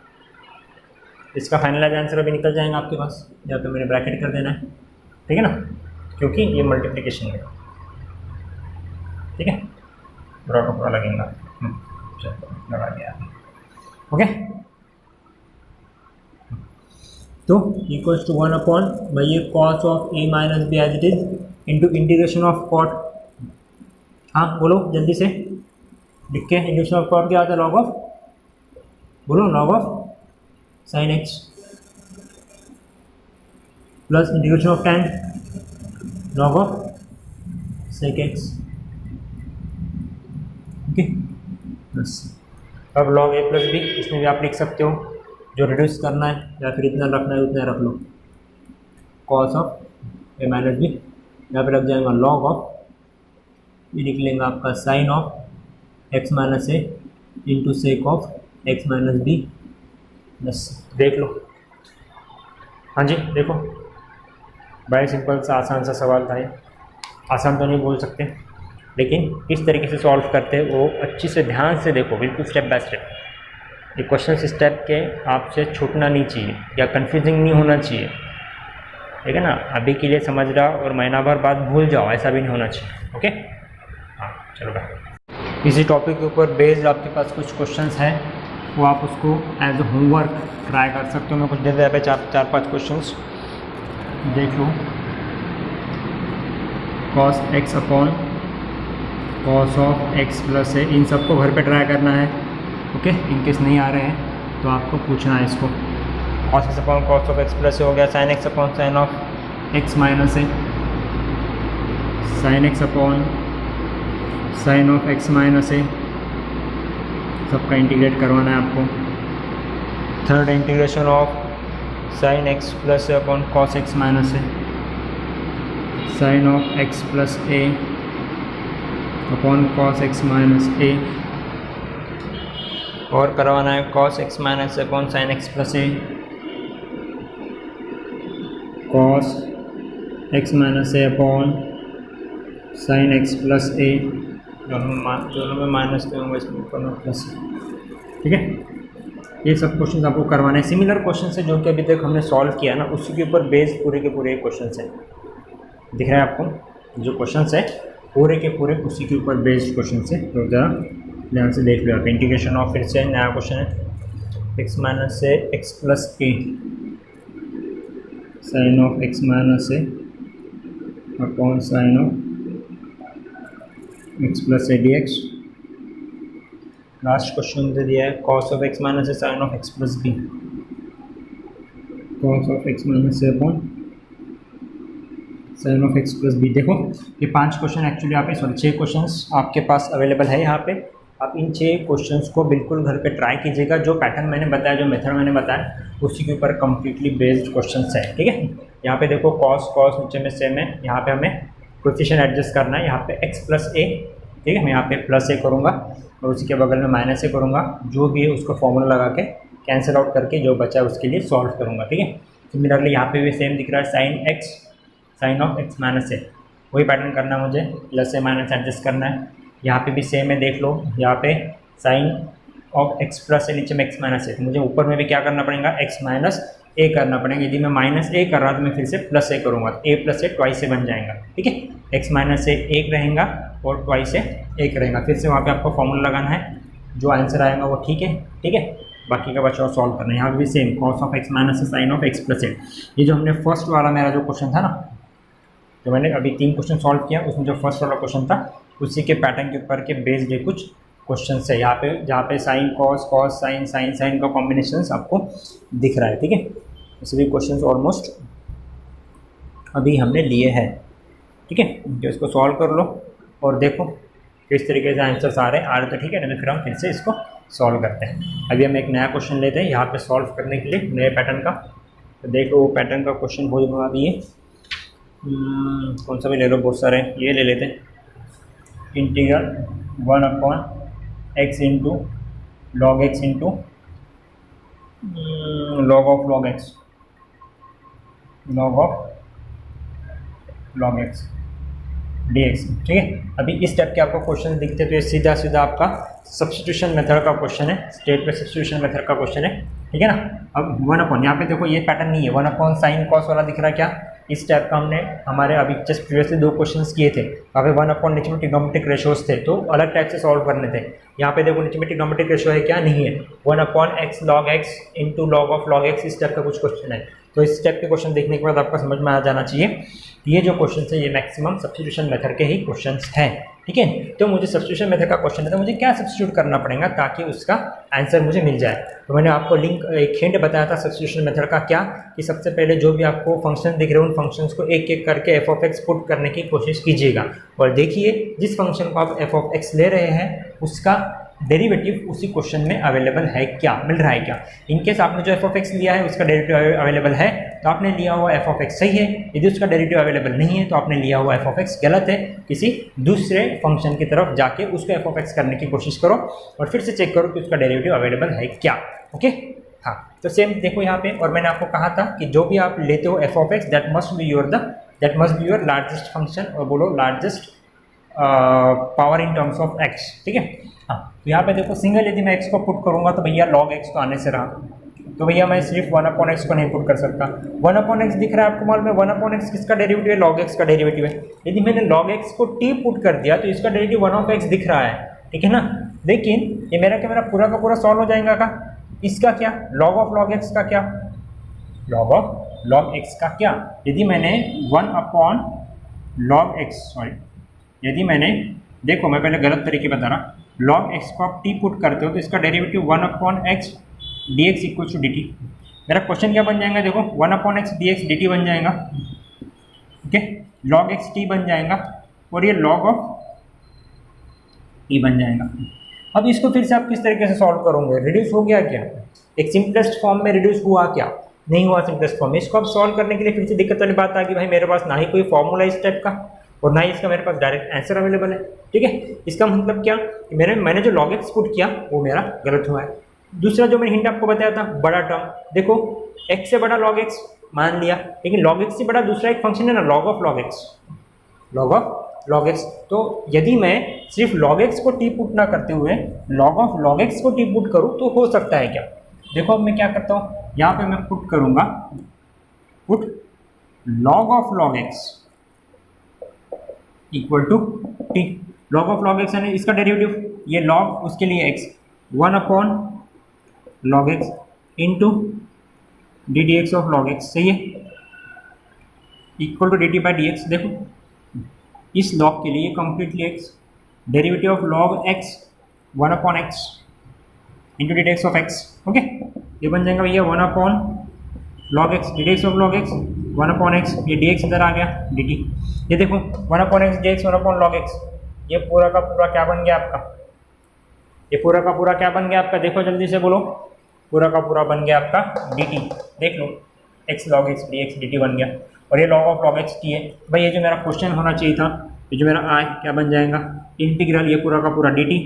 इसका फाइनलाइज आंसर अभी निकल जाएगा आपके पास, यहाँ पे मैंने ब्रैकेट कर देना है, ठीक है ना, क्योंकि ये मल्टीप्लिकेशन है, ठीक है, पूरा का पूरा लगेगा, चलो लगा दिया, ओके। तो इक्वल्स टू 1 भाई ये cos of a minus b as it is into integration of cot, हाँ बोलो जल्दी से लिख के, इंटीग्रेशन ऑफ कॉट क्या आता है, लॉग ऑफ, बोलो log of sine x plus integration of tan log of sec x, okay. बस अब लॉग ए प्लस बी, इसमें भी आप लिख सकते हो, जो रिड्यूस करना है या फिर इतना रखना है उतना रख लो, cos of a minus b, यहाँ पे रख जाएगा लॉग ऑफ, ये लिख लेंगे आपका sine of x minus a into sec of x minus b, बस देख लो। हाँ जी देखो, बड़ा सिंपल सा आसान सा सवाल था ये, आसान तो नहीं बोल सकते, लेकिन किस तरीके से सॉल्व करते हैं वो अच्छी से ध्यान से देखो, बिल्कुल स्टेप बाय स्टेप। ये क्वेश्चन स्टेप के आपसे छूटना नहीं चाहिए या कंफ्यूजिंग नहीं होना चाहिए, ठीक है ना। अभी के लिए समझ रहा और महीना भर बाद भूल जाओ, ऐसा भी नहीं होना चाहिए, ओके। हाँ चलो भाई, इसी टॉपिक के ऊपर बेस्ड आपके पास कुछ क्वेश्चंस हैं, वो आप उसको एज अ होमवर्क ट्राई कर सकते हो। मैं कुछ दे दिया पे चार पाँच क्वेश्चंस देख लो। Cos x upon cos of x plus है, इन सबको घर पे ट्राई करना है, ओके। इनकेस नहीं आ रहे हैं तो आपको पूछना है इसको। Cos x upon cos of x plus हो गया, sine x upon sine of x minus है, sine x upon sine of x minus है, सबका इंटीग्रेट करवाना है आपको। Third integration of sine x plus upon cos x minus है, sine of x plus a upon cos x minus a, और करवाना है cos x minus upon sine x plus a, cos x minus a upon sine x plus ए, दोनों में माइनस के होंगे, इसमें ऊपर में प्लस, ठीक है। ये सब क्वेश्चन आपको करवाने हैं। सिमिलर क्वेश्चन है जो कि अभी तक हमने सॉल्व किया ना, उसी के ऊपर बेस्ड पूरे के पूरे क्वेश्चन है। दिख रहा है आपको जो क्वेश्चन है पूरे के पूरे उसी के ऊपर बेस्ड क्वेश्चन है। तो ज़रा ध्यान से देख लो आप। इंटीग्रेशन ऑफ, फिर से नया क्वेश्चन है, एक्स माइनस से x plus a sine of x minus a upon sine of x plus a d x. Last question दे दिया है cos of x minus a sine of x plus b, cos of x minus a upon sine of x plus b. देखो ये 5 क्वेश्चन एक्चुअली आप 6 क्वेश्चंस आपके पास अवेलेबल है यहाँ पे। आप इन 6 क्वेश्चंस को बिल्कुल घर पे ट्राई कीजिएगा। जो पैटर्न मैंने बताया, जो मेथड मैंने बताया, उसी के ऊपर कम्प्लीटली बेस्ड क्वेश्चंस है। ठीक है, यहाँ पे देखो कॉस कॉस नीचे में सेम है, यहाँ पे हमें कोएफिशिएंट एडजस्ट करना है। यहाँ पे एक्स प्लस ए, ठीक है, मैं यहाँ पे प्लस ए करूँगा और उसी के बगल में माइनस ए करूँगा। जो भी है उसको फॉर्मूला लगा के कैंसिल आउट करके जो बचा है उसके लिए सॉल्व करूँगा। ठीक है, सिमिलरली यहाँ पे भी सेम दिख रहा है, sine x sine of x minus a, वही पैटर्न करना है मुझे, प्लस ए माइनस एडजस्ट करना है। यहाँ पे भी सेम है, देख लो यहाँ पे साइन ऑफ एक्स प्लस ए, नीचे में एक्स माइनस ए, तो मुझे ऊपर में भी क्या करना पड़ेगा, एक्स माइनस ए करना पड़ेगा। यदि मैं माइनस ए कर रहा तो मैं फिर से प्लस ए करूँगा, तो ए प्लस ए ट्वाइस ए बन जाएगा। ठीक है, एक्स माइनस ए एक रहेगा और ट्वाइस ए एक रहेगा। फिर से वहाँ पे आपको फॉर्मूला लगाना है, जो आंसर आएगा वो ठीक है। ठीक है, बाकी का बचा सॉल्व करना है। यहाँ पे भी same cos of x minus a sine of x plus a. ये जो हमने फर्स्ट वाला मेरा जो क्वेश्चन था ना, जो मैंने अभी 3 क्वेश्चन सॉल्व किया, उसमें जो फर्स्ट वाला क्वेश्चन था उसी के पैटर्न के ऊपर के बेस्ड है कुछ क्वेश्चन है यहाँ पे, जहाँ पे sine cos cos sine sine sine का कॉम्बिनेशन आपको दिख रहा है। ठीक है, सभी क्वेश्चन ऑलमोस्ट अभी हमने लिए हैं। ठीक है, तो इसको सॉल्व कर लो और देखो किस तरीके से आंसर्स आ रहे हैं तो ठीक है, नहीं तो फिर हम फिर से इसको सॉल्व करते हैं। अभी हम एक नया क्वेश्चन लेते हैं यहाँ पे सॉल्व करने के लिए, नए पैटर्न का। तो देखो वो पैटर्न का क्वेश्चन बहुत बना दिए, कौन सा भी ले लो, बहुत सारे ये ले लेते हैं। Integral 1/x into log x into log of log x, log of log x d x. ठीक है, अभी इस टाइप के आपको क्वेश्चन दिखते हैं तो ये सीधा सीधा आपका सब्स्टिट्यूशन मेथड का क्वेश्चन है, स्टेट पे सब्स्टिट्यूशन मेथड का क्वेश्चन है। ठीक है ना, अब 1/, यहाँ पे देखो ये पैटर्न नहीं है, 1/ साइन कॉस वाला दिख रहा है क्या, इस टाइप का हमने हमारे अभी जस्ट प्रीवियसली 2 क्वेश्चंस किए थे। वहाँ पे 1/, नीचे में ट्रिग्नोमेट्रिक रेशोज थे, तो अलग टाइप से सॉल्व करने थे। यहाँ पे देखो नीचे में ट्रिग्नोमेट्रिक रेशो है क्या, नहीं है, 1/x log x into log of log x, इस टाइप का कुछ क्वेश्चन है। तो इस टाइप के क्वेश्चन देखने के बाद आपका समझ में आ जाना चाहिए ये जो क्वेश्चन है ये मैक्सिमम सब्स्टिट्यूशन मेथड के ही क्वेश्चन हैं। ठीक है, तो मुझे सब्स्टिट्यूशन मेथड का क्वेश्चन है तो मुझे क्या सब्स्टिट्यूट करना पड़ेगा ताकि उसका आंसर मुझे मिल जाए। तो मैंने आपको लिंक एक हिंट बताया था सब्स्टिट्यूशन मेथड का, क्या कि सबसे पहले जो भी आपको फंक्शन दिख रहे हैं उन फंक्शंस को एक एक करके एफ ऑफ एक्स पुट करने की कोशिश कीजिएगा और देखिए जिस फंक्शन को आप एफ ऑफ एक्स ले रहे हैं उसका डेरिवेटिव उसी क्वेश्चन में अवेलेबल है क्या, मिल रहा है क्या। इनकेस आपने जो एफ ऑफ एक्स लिया है उसका डेरिवेटिव अवेलेबल है तो आपने लिया हुआ एफ ऑफ एक्स सही है, यदि उसका डेरिवेटिव अवेलेबल नहीं है तो आपने लिया हुआ एफ ऑफ एक्स गलत है। किसी दूसरे फंक्शन की तरफ जाके उसको एफ ऑफ एक्स करने की कोशिश करो और फिर से चेक करो कि उसका डेरिवेटिव अवेलेबल है क्या। ओके, हाँ, तो सेम देखो यहाँ पे, और मैंने आपको कहा था कि जो भी आप लेते हो F of x that must be your largest function, और बोलो largest power in terms of x. ठीक है, हाँ, तो यहाँ पे देखो सिंगल यदि मैं एक्स को पुट करूँगा तो भैया लॉग एक्स तो आने से रहा, तो भैया मैं सिर्फ 1/x को नहीं पुट कर सकता। 1/x दिख रहा है आपको मालूम है, 1/x किसका डेरिवेटिव है, log x का डेरिवेटिव है। यदि मैंने log x को t पुट कर दिया तो इसका डेरिवेटिव 1/x दिख रहा है। ठीक है ना, लेकिन ये मेरा पूरा का पूरा सॉल्व हो जाएगा का, इसका क्या, log ऑफ log x का क्या, log ऑफ log x का क्या। यदि मैंने 1/log x, सॉरी, यदि मैंने, देखो मैं पहले गलत तरीके बता रहा, log x को आप t पुट करते हो तो इसका derivative 1/x dx equal to dt। मेरा क्वेश्चन क्या बन जाएगा, देखो 1/x dx dt बन जाएगा। ठीक है, log x t बन जाएगा और ये log ऑफ t बन जाएगा। अब इसको फिर से आप किस तरीके से सॉल्व करोगे, रिड्यूस हो गया क्या, एक सिंपलेस्ट फॉर्म में रिड्यूस हुआ क्या, नहीं हुआ सिंपलेस्ट फॉर्म में। इसको अब सॉल्व करने के लिए फिर से दिक्कत वाली बात आ गई, भाई मेरे पास ना ही कोई फॉर्मूला इस टाइप का और ना ही इसका मेरे पास डायरेक्ट आंसर अवेलेबल है। ठीक है, इसका मतलब क्या, मैंने जो log x पुट किया वो मेरा गलत हुआ है। दूसरा जो मैंने हिंट आपको बताया था, बड़ा टर्म, देखो x से बड़ा log x मान लिया, लेकिन log x से बड़ा दूसरा एक फंक्शन है ना, log of log x, log of log x। तो यदि मैं सिर्फ log x को t पुट ना करते हुए log ऑफ log x को t पुट करूँ तो हो सकता है क्या, देखो अब मैं क्या करता हूँ, यहाँ पे मैं पुट करूँगा, put log of log x equal to t. log of log x यानी इसका डेरिवेटिव, ये log उसके लिए x, 1 upon log x into d d x of log x, सही है, equal to d t by d x. देखो इस log के लिए completely x, derivative of log x 1 upon x into d d x of x, okay. ये बन जाएगा भैया 1 upon log x, d d x of log x 1 upon x, ये डी एक्स इधर आ गया डी टी। ये देखो 1 upon x D x 1 upon log x, ये पूरा का पूरा क्या बन गया आपका, ये पूरा का पूरा क्या बन गया आपका, देखो जल्दी से बोलो, पूरा का पूरा बन गया आपका डी टी। देख लो x log x D x D T बन गया, और ये log of log x t है। भाई ये जो मेरा क्वेश्चन होना चाहिए था, ये जो मेरा आय क्या बन जाएगा, इंटीग्रल ये पूरा का पूरा डी टी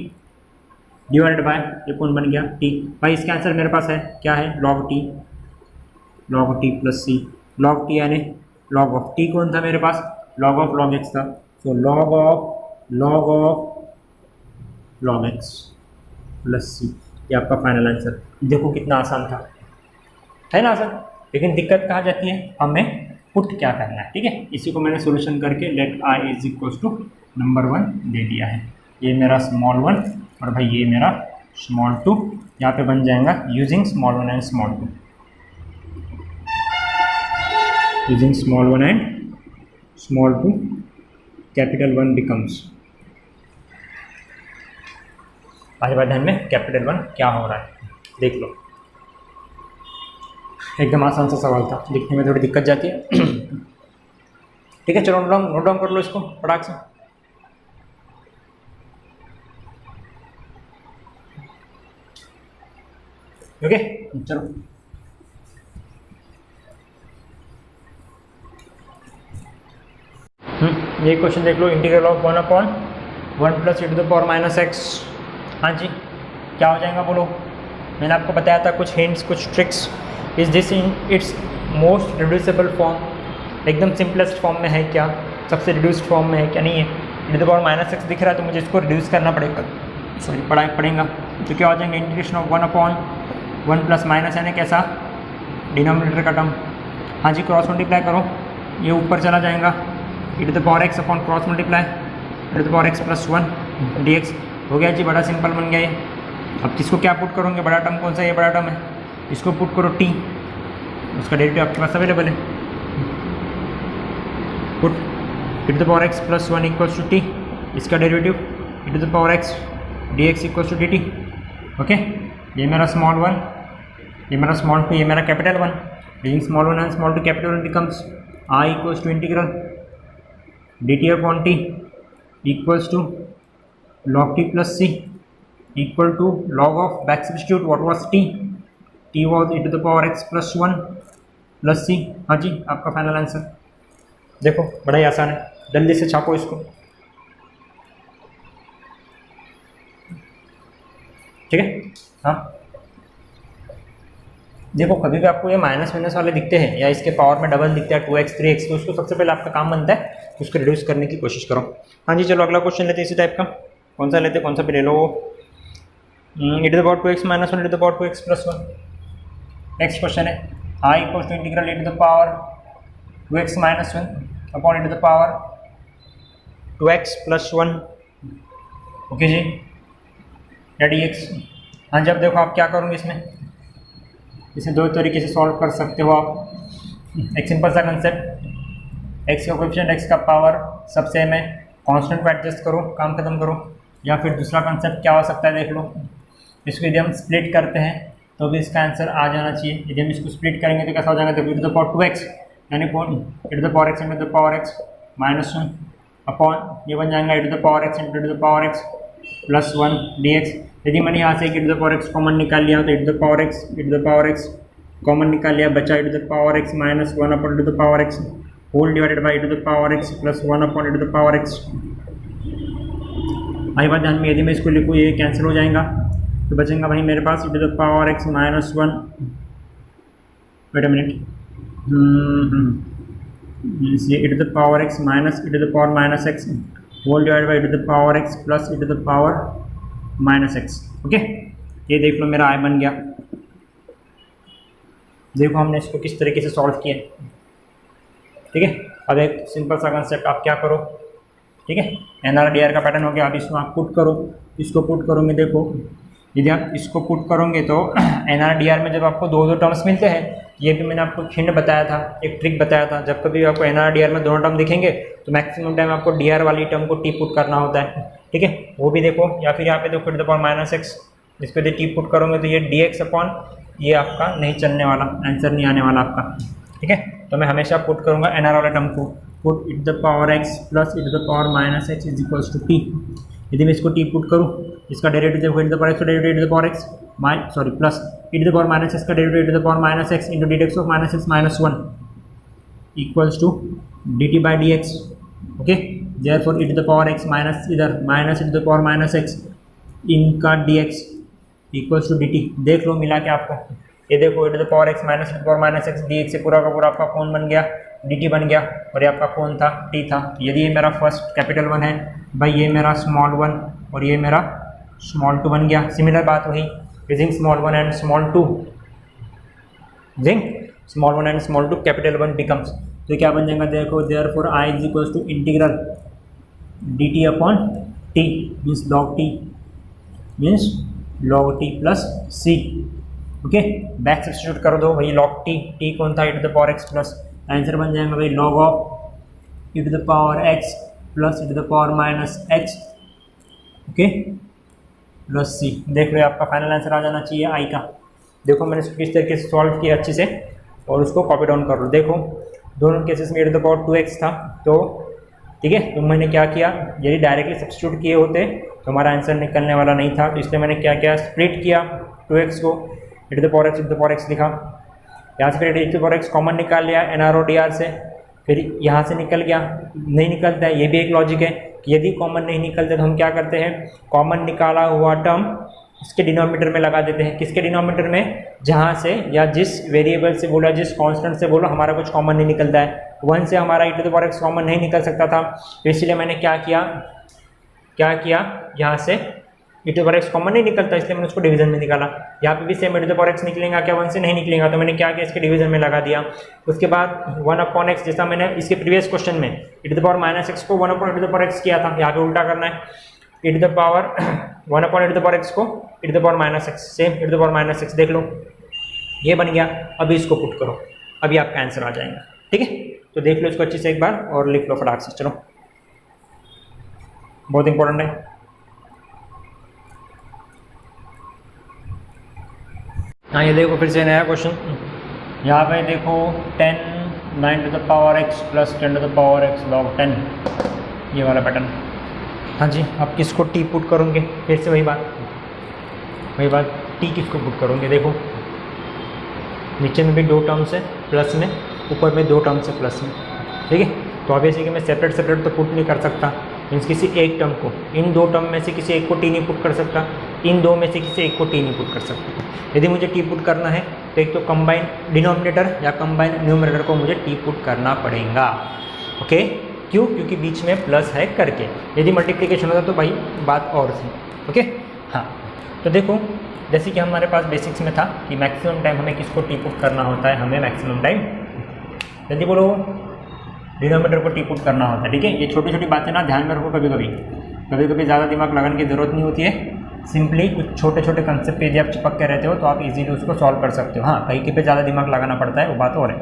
डिवाइडेड बाय ये कौन बन गया टी। भाई इसका आंसर मेरे पास है क्या है, log t plus c. log t यानी log ऑफ t कौन था मेरे पास, log ऑफ log x था, तो log of log x plus c, ये आपका फाइनल आंसर। देखो कितना आसान था, है ना आसान, लेकिन दिक्कत कहाँ जाती है, हमें पुट क्या करना है, ठीक है। इसी को मैंने सोल्यूशन करके let I is equal to number 1 दे दिया है। ये मेरा स्मॉल 1 और भाई ये मेरा स्मॉल 2, यहाँ पे बन जाएगा using small 1 and small 2, using small 1 and small 2 capital 1 becomes. आज बात ध्यान में, कैपिटल 1 क्या हो रहा है देख लो, एकदम आसान सा सवाल था, लिखने में थोड़ी दिक्कत जाती है। ठीक है, चलो नोट डाउन कर लो इसको फटाक से। ओके चलो, ये क्वेश्चन देख लो, integral of 1 upon 1 plus e to the power minus x. हाँ जी, क्या हो जाएगा बोलो, मैंने आपको बताया था कुछ हिंट्स कुछ tricks. Is this in its most reducible form, एकदम सिंपलेस्ट फॉर्म में है क्या, सबसे रिड्यूस्ड फॉर्म में है क्या, नहीं है। E to the power minus x दिख रहा है तो मुझे इसको रिड्यूस करना पड़ेगा, सॉरी पड़ेगा, तो क्या हो जाएंगे integration of 1 upon 1 plus minus यानी कैसा, डिनोमिनेटर का टर्म। हाँ जी, क्रॉस मल्टीप्लाई करो, ये ऊपर चला जाएगा, e to the power x upon cross multiply e to the power x plus 1 d x हो गया जी, बड़ा सिंपल बन गया ये। अब किसको क्या पुट करोगे, बड़ा टर्म कौन सा, ये बड़ा टर्म है, इसको पुट करो टी, उसका डेरिवेटिव आपके पास अवेलेबल है, put e to the power x plus 1 equals to t, इसका derivative e to the power x d x equals to d t. Okay, ये मेरा स्मॉल 1, ये मेरा स्मॉल 2, ये मेरा capital 1, using small 1 and small 2 capital 1 becomes I equals to integral d t upon t equals to log t plus c equal to log of back substitute what was t was e to the power x plus 1 plus c। हाँ जी, आपका फाइनल आंसर देखो बड़ा ही आसान है, जल्दी से छापो इसको, ठीक है। हाँ देखो, कभी भी आपको ये माइनस माइनस वाले दिखते हैं या इसके पावर में डबल दिखता है 2x 3x, तो उसको सबसे पहले आपका काम बनता है उसको रिड्यूस करने की कोशिश करो। हाँ जी, चलो अगला क्वेश्चन लेते हैं इसी टाइप का, कौन सा लेते, कौन सा भी ले लो, e to the power 2x minus 1 e to the power 2x plus 1। Next question है, I equals to integral e to the power 2x minus 1 upon e to the power 2x plus 1। Okay जी, या डी एक्स। हाँ जब देखो आप क्या करोगे इसमें, इसे दो तरीके से सॉल्व कर सकते हो आप। एक सिंपल सा कंसेप्ट, x का कोएफिशिएंट x का पावर सब सेम है, कांस्टेंट को एडजस्ट करो, काम खत्म करो। या फिर दूसरा कंसेप्ट क्या हो सकता है देख लो, इसको यदि हम स्प्लिट करते हैं तो भी इसका आंसर आ जाना चाहिए। यदि हम इसको स्प्लिट करेंगे तो कैसा हो जाएगा, देखो ई टू द पावर 2x यानी e to the power x into the power x minus 1 upon ये बन जाएगा e to the power x into the power x plus 1 dx। यदि मैंने यहाँ से e to the power x common निकाल लिया तो e to the power x e to the power x common निकाल लिया, बचा e to the power x minus 1 upon e to the power x whole divided by e to the power x plus 1 upon e to the power x। भाई बात ध्यान में, यदि मैं इसको लिखूँ ये कैंसिल हो जाएगा तो बचेगा भाई मेरे पास e to the power x minus 1, wait a minute, ये e to the power x minus e to the power minus x whole divide by e to the power x plus e to the power minus x। Okay, ये देख लो मेरा आई बन गया। देखो हमने इसको किस तरीके से सॉल्व किया, ठीक है। अब एक सिंपल सा कंसेप्ट आप क्या करो, ठीक है, NRDR का पैटर्न हो गया। अब इसको आप पुट करो, इसको पुट करोगे, देखो यदि आप इसको पुट करोगे तो NRDR में जब आपको दो टर्म्स मिलते हैं, ये भी मैंने आपको हिंट बताया था, एक ट्रिक बताया था, जब कभी आपको NRDR में दोनों टर्म दिखेंगे तो मैक्सिमम टाइम आपको DR वाली टर्म को टी पुट करना होता है, ठीक है, वो भी देखो। या फिर यहाँ पे देखो -x, इस पर टी पुट करोगे तो ये dx अपॉन ये आपका नहीं चलने वाला, आंसर नहीं आने वाला आपका, ठीक है। तो मैं हमेशा पुट करूँगा NR वाले टर्म को, put e to the power x plus e to the power -x is equals to t. यदि मैं इसको टी पुट करूँ, इसका डेरिवेटिव देखो e to the power x का derivative e to the power x plus e to the power -x का derivative e to the power -x into dx of -x -1 equals to dt by dx, okay. Therefore e to the power x minus इधर minus e to the power -x इनका dx इक्वल्स टू dt। देख लो मिला के आपको, ये देखो e to the power x minus e to the power -x dx से पूरा का पूरा आपका कौन बन गया, dt बन गया, और ये आपका कौन था, t था। यदि ये मेरा फर्स्ट कैपिटल 1 है भाई, ये मेरा स्मॉल 1 और ये मेरा स्मॉल 2 बन गया। सिमिलर बात वही, using small 1 and small 2, using small 1 and small 2 capital 1 becomes, तो क्या बन जाएगा, देखो therefore i is equals to integral dt upon t means log t, means log t plus c, okay. Back substitute कर दो भाई, log t कौन था, e to the power x plus, answer बन जाएगा भाई log of e to the power x plus e to the power -x, okay, plus c। देख लो आपका फाइनल आंसर आ जाना चाहिए i का। देखो मैंने इसको किस तरीके से सॉल्व किया अच्छे से, और उसको कॉपी डाउन कर लो। देखो दोनों केसेस में e to the power 2x था, तो ठीक है, तो मैंने क्या किया, यदि डायरेक्टली सब्स्टिट्यूट किए होते तो हमारा आंसर निकलने वाला नहीं था, तो इसलिए मैंने क्या किया, स्प्लिट किया 2x को, e to the power x लिखा, यहाँ से फिर e to the power x common निकाल लिया NR और DR से, फिर यहाँ से निकल गया, नहीं निकलता है, ये भी एक लॉजिक है कि यदि कॉमन नहीं निकलते तो हम क्या करते हैं, कॉमन निकाला हुआ टर्म इसके डिनोमिनेटर में लगा देते हैं। किसके डिनोमिनेटर में, जहाँ से या जिस वेरिएबल से बोला, जिस कांस्टेंट से बोलो हमारा कुछ कॉमन नहीं निकलता है, 1 से हमारा e to the power x common नहीं निकल सकता था, तो इसलिए मैंने क्या किया, यहाँ से e to the power x common नहीं निकलता, इसलिए मैंने उसको डिवीजन में निकाला। यहाँ पे भी same e to the power x निकलेगा क्या, 1 से नहीं निकलेगा, तो मैंने क्या किया, इसके डिवीजन में लगा दिया। उसके बाद 1/x, जैसा मैंने इसके प्रीवियस क्वेश्चन में e to the power -x को 1/e to the power x किया था, यहाँ पे उल्टा करना है, e to the power 1/e to the power x को e to the power -x, same e to the power -x, देख लो ये बन गया। अभी इसको पुट करो, अभी आपका आंसर आ जाएगा, ठीक है। तो देख लो इसको अच्छे से एक बार और लिख लो फटाक से, चलो बहुत इंपॉर्टेंट है। हाँ ये देखो फिर से नया क्वेश्चन, यहाँ पे देखो 10 9 to the power x plus 10 to the power x log 10, ये वाला पैटर्न। हाँ जी, आप किसको टी पुट करोगे, फिर से वही बात टी किसको पुट करोगे, देखो नीचे में भी 2 टर्म्स है प्लस में, ऊपर में 2 टर्म्स है प्लस में, ठीक है। तो ऑब्वियसली कि मैं सेपरेट तो पुट नहीं कर सकता, मीन्स किसी एक टर्म को, इन 2 टर्म में से किसी एक को टी नहीं पुट कर सकता, इन 2 में से किसी एक को टी नहीं पुट कर सकता। यदि मुझे टी पुट करना है तो एक तो कंबाइन डिनोमिनेटर या कंबाइन न्यूमरेटर को मुझे टी पुट करना पड़ेगा, ओके। क्यों, क्योंकि बीच में प्लस है करके, यदि मल्टीप्लिकेशन होता तो भाई बात और थी, ओके। हाँ तो देखो जैसे कि हमारे पास बेसिक्स में था कि मैक्सिमम टाइम हमें किसको टी पुट करना होता है, हमें मैक्सिमम टाइम यदि बोलो डिनोमिनेटर को टी पुट करना होता है, ठीक है। ये छोटी छोटी बातें ना ध्यान में रखो, कभी कभी ज़्यादा दिमाग लगाने की ज़रूरत नहीं होती है, सिंपली कुछ छोटे छोटे कंसेप्ट पे यदि आप चिपक के रहते हो तो आप इजीली उसको सॉल्व कर सकते हो। हाँ कहीं पे ज़्यादा दिमाग लगाना पड़ता है, वो बात और है।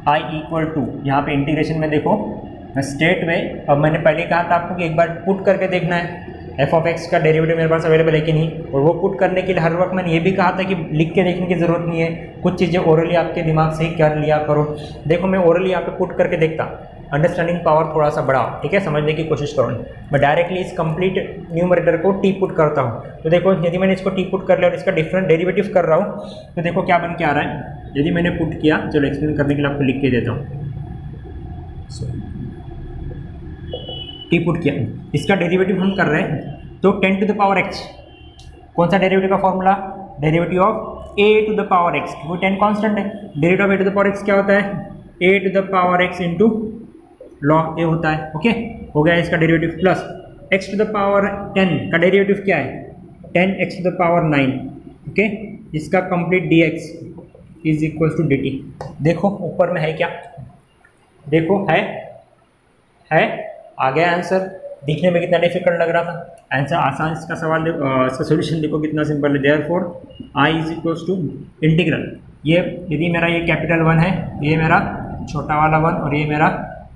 i इक्वल टू, यहाँ पे इंटीग्रेशन में देखो स्टेट में, अब मैंने पहले कहा था आपको कि एक बार पुट करके देखना है, एफ ऑफ एक्स का डेरिवेटिव मेरे पास अवेलेबल है कि नहीं, और वो पुट करने के लिए हर वक्त मैंने ये भी कहा था कि लिख के देखने की ज़रूरत नहीं है, कुछ चीज़ें ओरली आपके दिमाग से ही कर लिया करो। देखो मैं ओरली यहाँ पे पुट करके देखता, अंडरस्टैंडिंग पावर थोड़ा सा बढ़ाओ, ठीक है, समझने की कोशिश करो। मैं डायरेक्टली इस कंप्लीट न्यूमरेटर को टी पुट करता हूँ, तो देखो यदि मैंने इसको टी पुट कर लिया और इसका डिफरेंट डेरिवेटिव कर रहा हूँ तो देखो क्या बन के आ रहा है। यदि मैंने पुट किया, चलो एक्सप्लेन करने के लिए आपको लिख के देता हूँ, टी पुट किया, इसका डेरिवेटिव हम कर रहे हैं तो 10 टू द पावर x, कौन सा डेरिवेटिव का formula, derivative of a to the power x, वो 10 कांस्टेंट है। Derivative of a to the power x क्या होता है, a to the power x into log a होता है, ओके। हो गया इसका derivative, plus x to the power 10 का डेरिवेटिव क्या है, 10x to the power 9, okay. इसका complete dx is equal to d t. देखो ऊपर में है क्या, देखो है आ गया आंसर। दिखने में कितना डिफिकल्ट लग रहा था, आंसर आसान। इसका सवाल देखो, इसका सोल्यूशन देखो कितना सिंपल है। Therefore I is equal to integral, ये यदि मेरा ये कैपिटल 1 है, ये मेरा छोटा वाला 1 और ये मेरा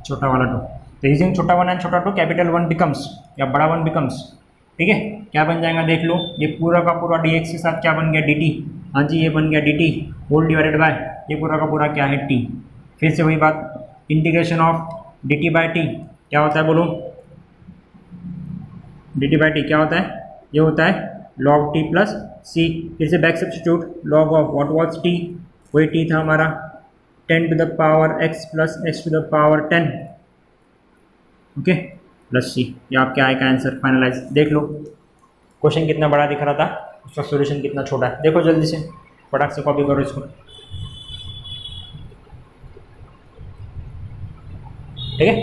छोटा वाला 2, तो यूजिंग छोटा 1 एंड छोटा 2 कैपिटल 1 बिकम्स या बड़ा 1 बिकम्स, ठीक है। क्या बन जाएगा देख लो, ये पूरा का पूरा डी एक्स के साथ क्या बन गया डी टी, हाँ जी ये बन गया d t whole divided by ये पूरा का पूरा क्या है टी। फिर से वही बात, integration of D t by t क्या होता है बोलो, डी टी बाई टी क्या होता है, ये होता है लॉग टी प्लस सी। फिर से back substitute, log of what was t, वही टी था हमारा 10 to the power x plus x to the power 10, okay plus c. ये आपके आए का आंसर फाइनलाइज। देख लो क्वेश्चन कितना बड़ा दिख रहा था, उसका सॉल्यूशन कितना छोटा है। देखो जल्दी से फटाक से कॉपी करो इसको, ठीक है।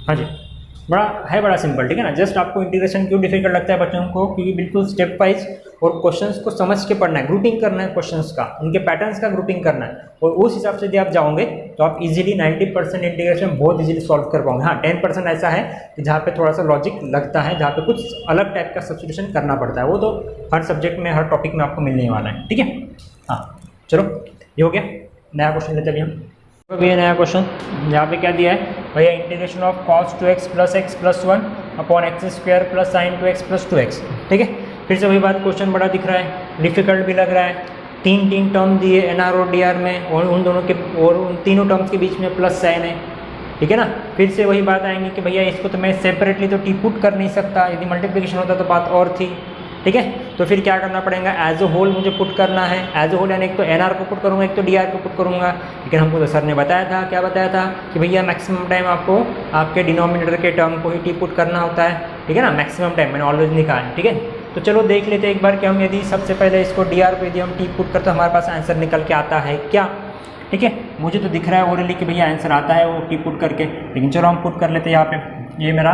हाँ जी बड़ा सिंपल, ठीक है ना। जस्ट आपको इंटीग्रेशन क्यों डिफिकल्ट लगता है बच्चों को, क्योंकि बिल्कुल स्टेप वाइज और क्वेश्चंस को समझ के पढ़ना है, ग्रुपिंग करना है क्वेश्चंस का, उनके पैटर्न्स का ग्रुपिंग करना है, और उस हिसाब से यदि आप जाओगे तो आप इजीली 90% इंटीग्रेशन बहुत इजीली सॉल्व कर पाओगे। हाँ 10% ऐसा है कि जहाँ पे थोड़ा सा लॉजिक लगता है, जहाँ पे कुछ अलग टाइप का सब्स्टिट्यूशन करना पड़ता है, वो तो हर सब्जेक्ट में हर टॉपिक में आपको मिलने वाला है, ठीक है। हाँ चलो ये हो गया, नया क्वेश्चन लेते हैं हम। अभी ये नया क्वेश्चन यहाँ पे क्या दिया है भैया, integration of cos 2x plus 1 upon x square plus sine 2x plus 2x, ठीक है। फिर से वही बात, क्वेश्चन बड़ा दिख रहा है, डिफिकल्ट भी लग रहा है। तीन टर्म दिए एनआर और डीआर में, और उन दोनों के और उन तीनों टर्म्स के बीच में प्लस साइन है, ठीक है ना। फिर से वही बात आएंगी कि भैया इसको तो मैं सेपरेटली तो टी पुट कर नहीं सकता, यदि मल्टीप्लिकेशन होता तो बात और थी, ठीक है। तो फिर क्या करना पड़ेगा, एज अ होल मुझे पुट करना है, एज अ होल यानी एक तो एनआर को पुट करूँगा, एक तो डीआर को पुट करूँगा। लेकिन हमको तो सर ने बताया था, क्या बताया था कि भैया मैक्सिमम टाइम आपको आपके डिनोमिनेटर के टर्म को ही टी पुट करना होता है, ठीक है ना। मैक्सिमम टाइम मैंने ऑलवेज लिखा है, ठीक है। तो चलो देख लेते हैं एक बार कि हम यदि सबसे पहले इसको डीआर को यदि हम टी पुट करते तो हमारे पास आंसर निकल के आता है क्या, ठीक है। मुझे तो दिख रहा है ओरली कि भैया आंसर आता है वो टी पुट करके, लेकिन चलो हम पुट कर लेते हैं यहाँ पे। ये मेरा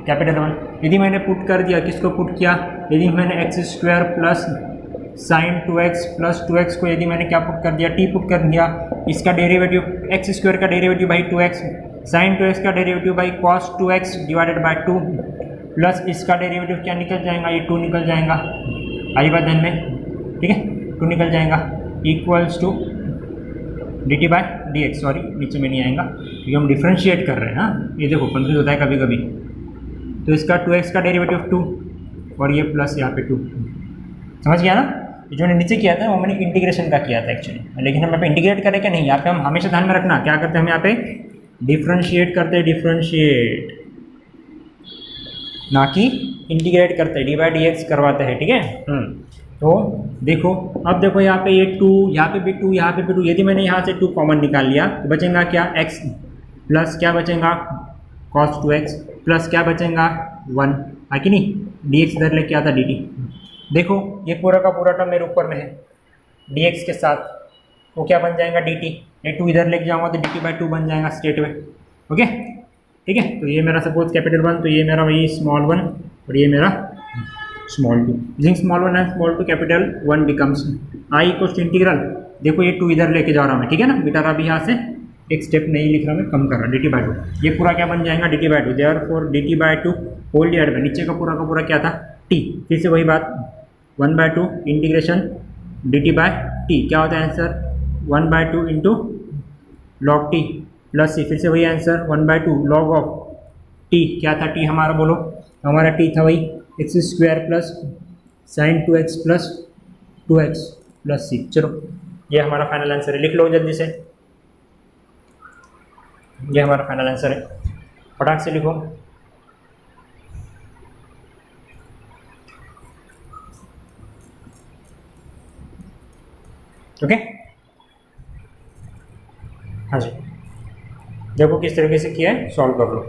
कैपिटल 1, यदि मैंने पुट कर दिया, किसको पुट किया, यदि मैंने x square plus sine 2x plus 2x को यदि मैंने क्या पुट कर दिया, टी पुट कर दिया। इसका डेरिवेटिव एक्स स्क्वायर का derivative by 2x, sine 2x का derivative by cos 2x divided by 2, plus इसका डेरिवेटिव क्या निकल जाएगा, ये 2 निकल जाएगा आई बाय धन में, ठीक है 2 निकल जाएगा, equals to d t by d x. Sorry नीचे में नहीं आएगा क्योंकि हम डिफ्रेंशिएट कर रहे हैं। हाँ ये देखो कंफ्यूज होता है कभी कभी, तो इसका 2x का डेरिवेटिव 2 और ये प्लस यहाँ पे 2, समझ गया ना। ये जो मैंने नीचे किया था वो मैंने इंटीग्रेशन का किया था एक्चुअली, लेकिन हम यहाँ पे इंटीग्रेट करें क्या नहीं, यहाँ पे हम हमेशा ध्यान में रखना क्या करते हैं हम यहाँ पे डिफ्रेंशिएट करते हैं, डिफ्रेंशिएट ना कि इंटीग्रेट करते हैं, डी बाई डी एक्स करवाते हैं, ठीक है। तो देखो अब देखो यहाँ पे ये 2, यहाँ पे भी 2, यहाँ पे भी 2, यदि मैंने यहाँ से 2 कॉमन निकाल लिया तो बचेगा क्या, x प्लस क्या बचेगा cos 2x प्लस क्या बचेगा 1, है कि नहीं, dx इधर लेके आता dt। देखो ये पूरा का पूरा टर्म मेरे ऊपर में है dx के साथ, तो क्या बन जाएगा dt, ये 2 इधर लेके जाऊँगा तो dt बाई 2 बन जाएगा स्ट्रेट में, ओके ठीक है। तो ये मेरा सपोज कैपिटल 1, तो ये मेरा वही स्मॉल 1 और ये मेरा small 2, using small 1 and small 2 capital 1 becomes I equals to integral. देखो ये 2 इधर लेके जा रहा हूँ मैं, ठीक है ना, बेटा अभी यहाँ से एक स्टेप नहीं लिख रहा मैं, कम कर रहा डी टी बाई 2, ये पूरा क्या बन जाएगा d t by 2, therefore d t by 2 whole divided by नीचे का पूरा क्या था टी। फिर से वही बात 1/2 integration d t by t, क्या होता है answer 1/2 into log t plus c. फिर से वही आंसर 1/2 लॉग ऑफ टी, क्या था टी हमारा बोलो, हमारा टी था वही x square plus sine 2x plus 2x plus c. चलो ये हमारा फाइनल आंसर है, लिख लो जल्दी से, ये हमारा फाइनल आंसर है, फटाक से लिखो। ओके हाँ जी, देखो किस तरीके से किया है, सॉल्व कर लो।